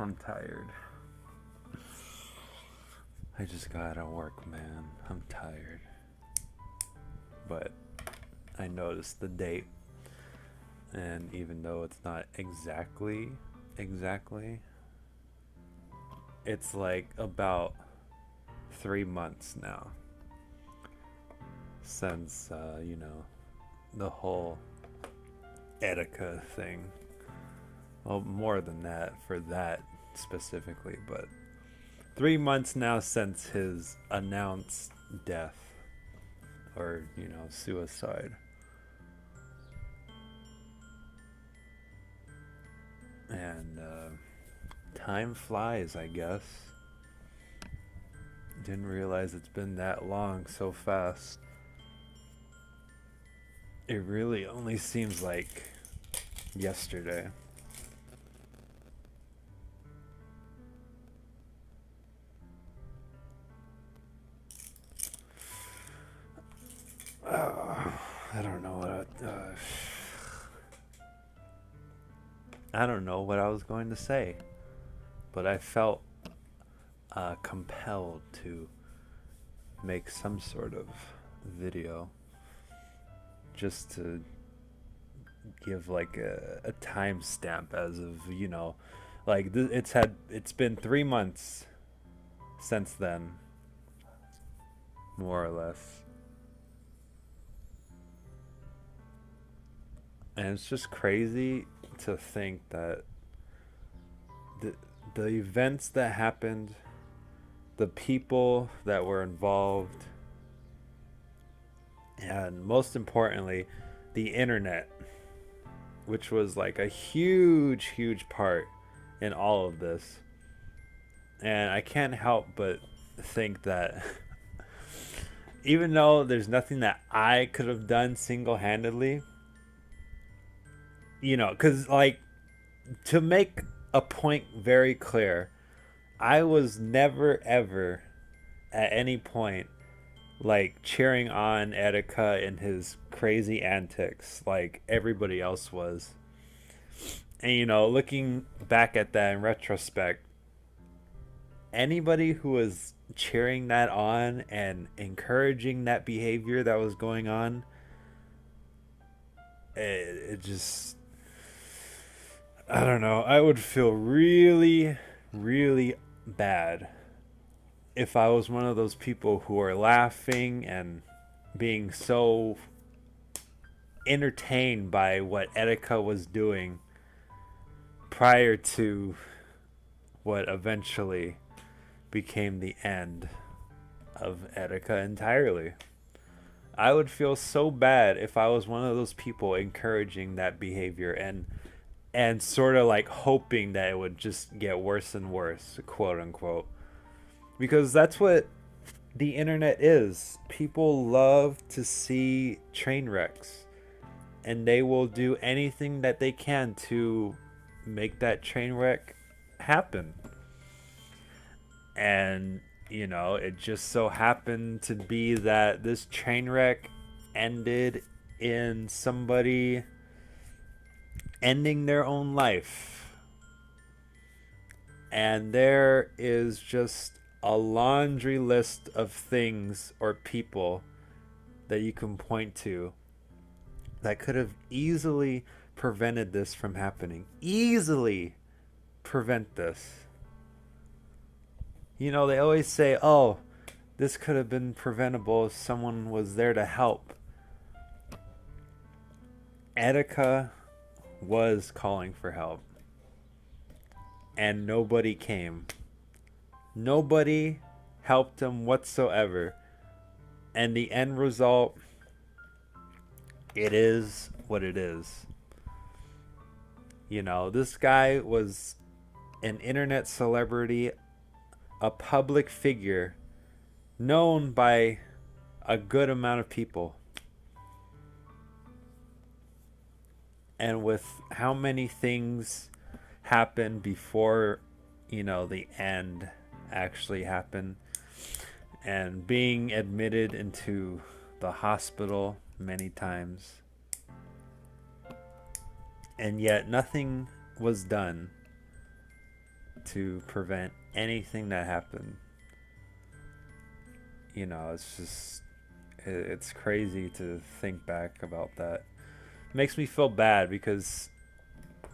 I'm tired. I just got out of work, man. I'm tired. But I noticed the date, and even though it's not exactly, it's like about 3 months now since, the whole Etika thing. Well, more than that for that specifically, but 3 months now since his announced death or, suicide. And time flies, I guess. Didn't realize it's been that long so fast. It really only seems like yesterday. I don't know I don't know what I was going to say, but I felt compelled to make some sort of video just to give like a timestamp as of like it's been 3 months since then, more or less. And it's just crazy to think that the the events that happened, the people that were involved, and most importantly, the internet, which was like a huge part in all of this. And I can't help but think that even though there's nothing that I could have done single handedly, because like to make a point very clear, I was never ever at any point like cheering on Etika and his crazy antics like everybody else was. And looking back at that in retrospect, anybody who was cheering that on and encouraging that behavior that was going on, it just, I don't know. I would feel really bad if I was one of those people who are laughing and being so entertained by what Etika was doing prior to what eventually became the end of Etika entirely. I would feel so bad if I was one of those people encouraging that behavior and sort of like hoping that it would just get worse and worse, quote unquote. Because that's what the internet is. People love to see train wrecks, and they will do anything that they can to make that train wreck happen. And, it just so happened to be that this train wreck ended in somebody ending their own life. And there is just a laundry list of things or people that you can point to that could have easily prevented this from happening. Easily prevent this. They always say, oh, this could have been preventable if someone was there to help. Etika was calling for help, and nobody came. Nobody helped him whatsoever. And the end result, it is what it is. This guy was an internet celebrity, a public figure, known by a good amount of people. And with how many things happened before, the end actually happened, and being admitted into the hospital many times, and yet nothing was done to prevent anything that happened. You know, it's crazy to think back about that. It makes me feel bad because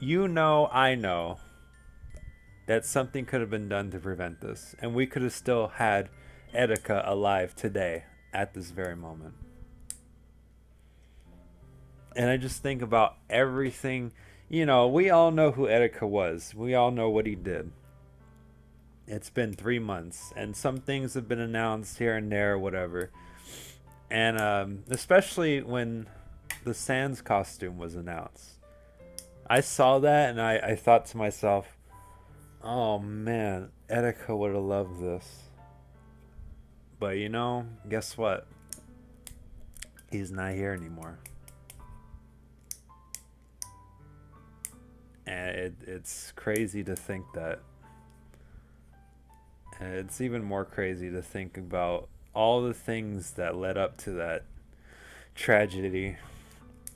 I know that something could have been done to prevent this, and we could have still had Etika alive today at this very moment. And I just think about everything. You know, we all know who Etika was. We all know what he did. It's been 3 months, and some things have been announced here and there, whatever. And especially when the Sans costume was announced, I saw that and I thought to myself, oh man, Etika would have loved this. But you know, guess what? He's not here anymore. And it's crazy to think that. And it's even more crazy to think about all the things that led up to that tragedy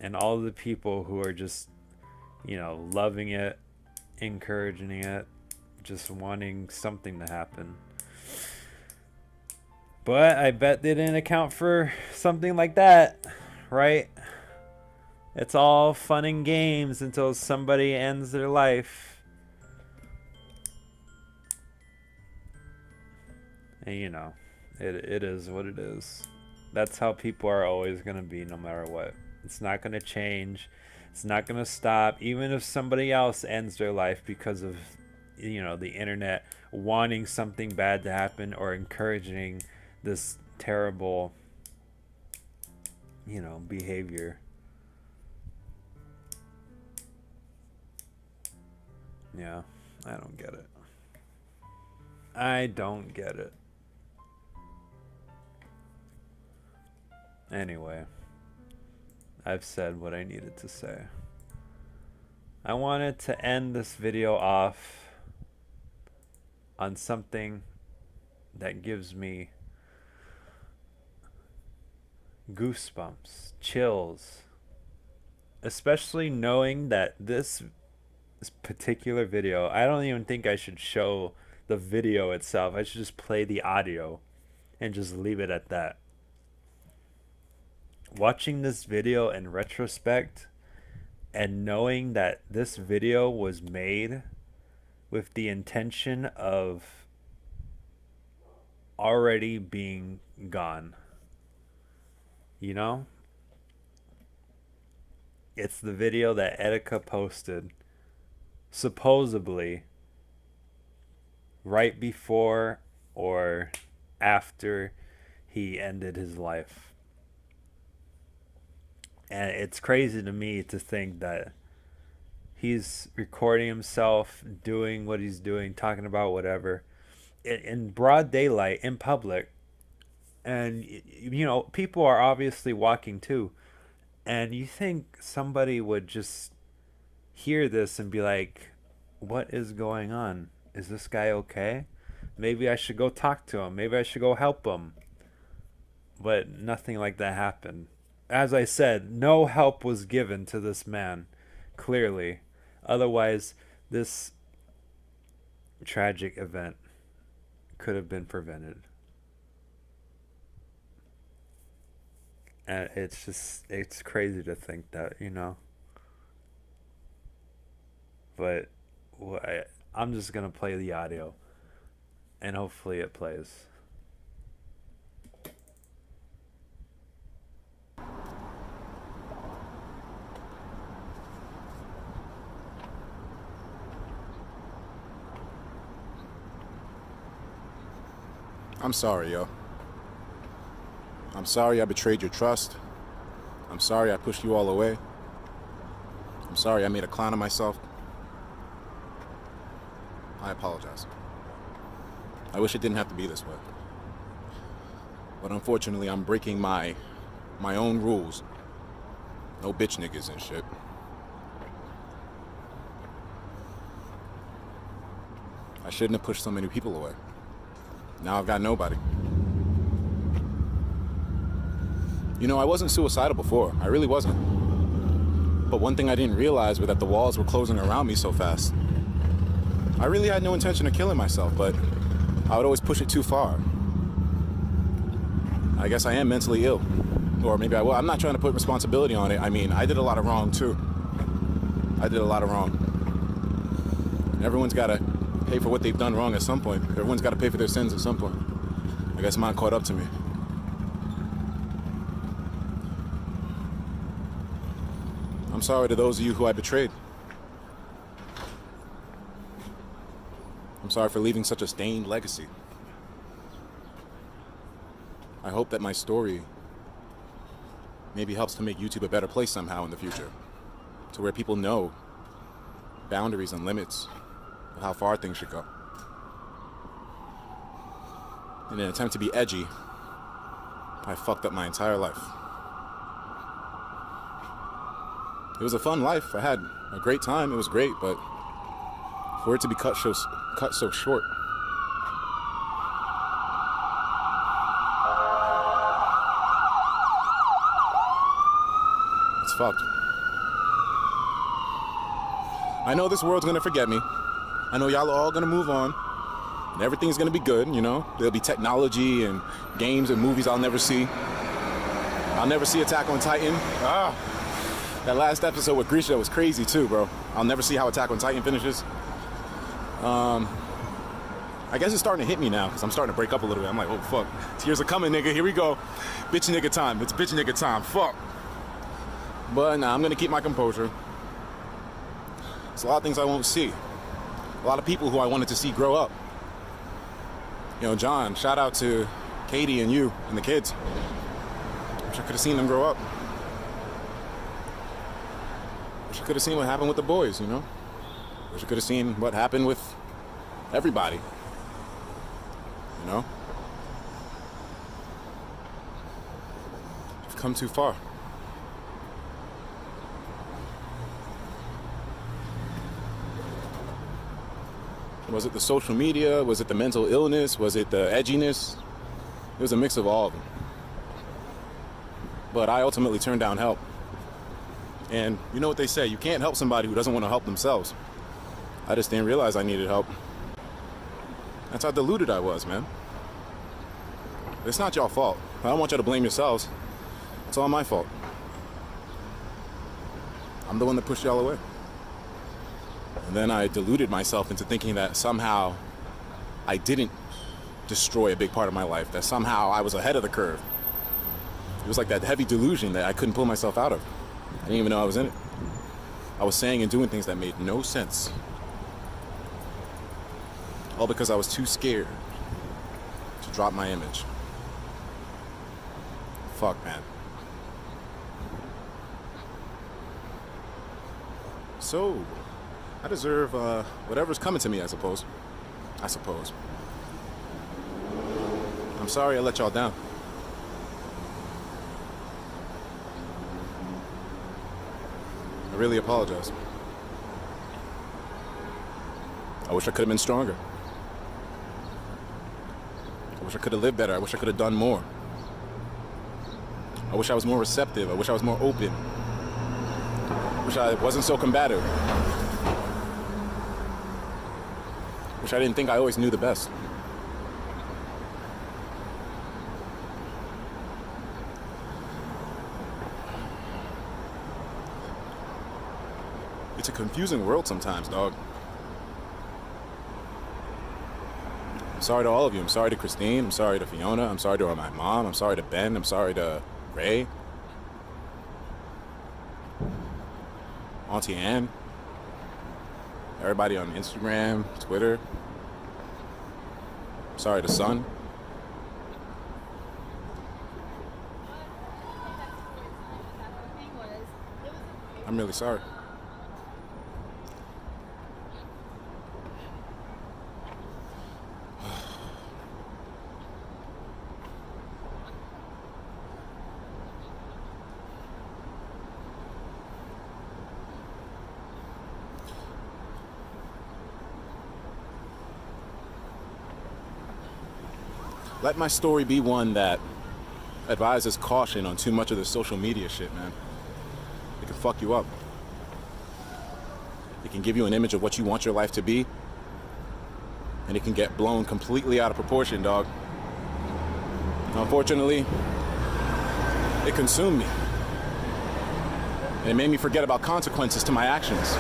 and all the people who are just, you know, loving it, encouraging it, just wanting something to happen. But I bet they didn't account for something like that, right? It's all fun and games until somebody ends their life. And you know, it is what it is. That's how people are always going to be no matter what. It's not going to change. It's not going to stop. Even if somebody else ends their life because of, you know, the internet wanting something bad to happen or encouraging this terrible, you know, behavior. Yeah, I don't get it. I don't get it. Anyway, I've said what I needed to say. I wanted to end this video off on something that gives me goosebumps, chills, especially knowing that this particular video, I don't even think I should show the video itself. I should just play the audio and just leave it at that. Watching this video in retrospect and knowing that this video was made with the intention of already being gone. You know? It's the video that Etika posted supposedly right before or after he ended his life. And it's crazy to me to think that he's recording himself doing what he's doing, talking about whatever, in broad daylight, in public. And, you know, people are obviously walking too. And you think somebody would just hear this and be like, what is going on? Is this guy okay? Maybe I should go talk to him. Maybe I should go help him. But nothing like that happened. As I said, no help was given to this man, clearly. Otherwise, this tragic event could have been prevented. And it's crazy to think that, you know. But I'm just going to play the audio, and hopefully it plays. I'm sorry, yo. I'm sorry I betrayed your trust. I'm sorry I pushed you all away. I'm sorry I made a clown of myself. I apologize. I wish it didn't have to be this way. But unfortunately, I'm breaking my own rules. No bitch niggas and shit. I shouldn't have pushed so many people away. Now I've got nobody. You know, I wasn't suicidal before. I really wasn't. But one thing I didn't realize was that the walls were closing around me so fast. I really had no intention of killing myself, but I would always push it too far. I guess I am mentally ill. Or maybe I will. I'm not trying to put responsibility on it. I mean, I did a lot of wrong too. I did a lot of wrong. Everyone's got to pay for what they've done wrong at some point. Everyone's got to pay for their sins at some point. I guess mine caught up to me. I'm sorry to those of you who I betrayed. I'm sorry for leaving such a stained legacy. I hope that my story maybe helps to make YouTube a better place somehow in the future, to where people know boundaries and limits of how far things should go. In an attempt to be edgy, I fucked up my entire life. It was a fun life. I had a great time. It was great, but for it to be cut so short. It's fucked. I know this world's gonna forget me. I know y'all are all gonna move on. And everything's gonna be good, you know? There'll be technology and games and movies I'll never see. I'll never see Attack on Titan. That last episode with Grisha was crazy too, bro. I'll never see how Attack on Titan finishes. I guess it's starting to hit me now, because I'm starting to break up a little bit. I'm like, oh, fuck. Tears are coming, nigga. Here we go. Bitch nigga time. It's bitch nigga time. Fuck. But nah, I'm going to keep my composure. There's a lot of things I won't see. A lot of people who I wanted to see grow up. You know, John, shout out to Katie and you and the kids. Wish I could have seen them grow up. Wish I could have seen what happened with the boys, you know? Wish I could have seen what happened with everybody. You know? I've come too far. Was it the social media? Was it the mental illness? Was it the edginess? It was a mix of all of them. But I ultimately turned down help. And you know what they say, you can't help somebody who doesn't want to help themselves. I just didn't realize I needed help. That's how deluded I was, man. It's not y'all fault. I don't want you to blame yourselves. It's all my fault. I'm the one that pushed y'all away. And then I deluded myself into thinking that somehow I didn't destroy a big part of my life, that somehow I was ahead of the curve. It was like that heavy delusion that I couldn't pull myself out of. I didn't even know I was in it. I was saying and doing things that made no sense. All because I was too scared to drop my image. Fuck, man. So, I deserve whatever's coming to me, I suppose. I'm sorry I let y'all down. I really apologize. I wish I could have been stronger. I wish I could have lived better. I wish I could have done more. I wish I was more receptive. I wish I was more open. I wish I wasn't so combative. I wish I didn't think I always knew the best. It's a confusing world sometimes, dog. I'm sorry to all of you. I'm sorry to Christine. I'm sorry to Fiona. I'm sorry to my mom. I'm sorry to Ben. I'm sorry to Ray. Auntie Ann. Everybody on Instagram, Twitter. I'm sorry to Son. I'm really sorry. Let my story be one that advises caution on too much of the social media shit, man. It can fuck you up. It can give you an image of what you want your life to be, and it can get blown completely out of proportion, dog. Unfortunately, it consumed me. And it made me forget about consequences to my actions.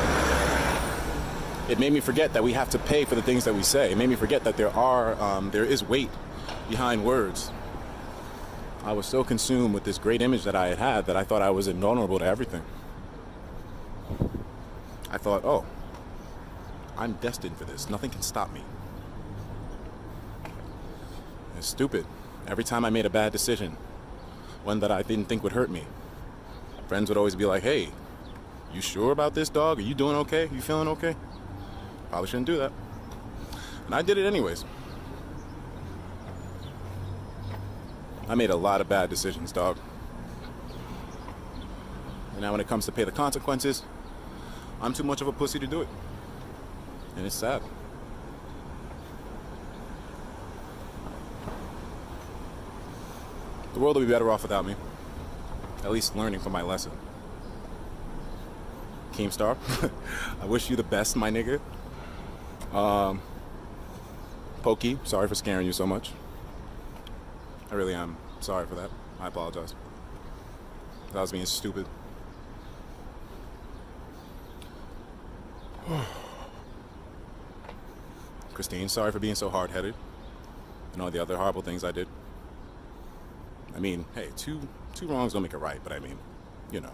It made me forget that we have to pay for the things that we say. It made me forget that there is weight behind words. I was so consumed with this great image that I had that I thought I was invulnerable to everything. I thought, oh, I'm destined for this. Nothing can stop me. It's stupid. Every time I made a bad decision, one that I didn't think would hurt me, friends would always be like, hey, you sure about this, dog? Are you doing okay? You feeling okay? Probably shouldn't do that. And I did it anyways. I made a lot of bad decisions, dog. And now when it comes to pay the consequences, I'm too much of a pussy to do it. And it's sad. The world will be better off without me. At least learning from my lesson. Keemstar, I wish you the best, my nigga. Pokey, sorry for scaring you so much. I really am sorry for that. I apologize. I was being stupid. Christine, sorry for being so hard-headed and all the other horrible things I did. I mean, hey, two wrongs don't make it right, but I mean, you know.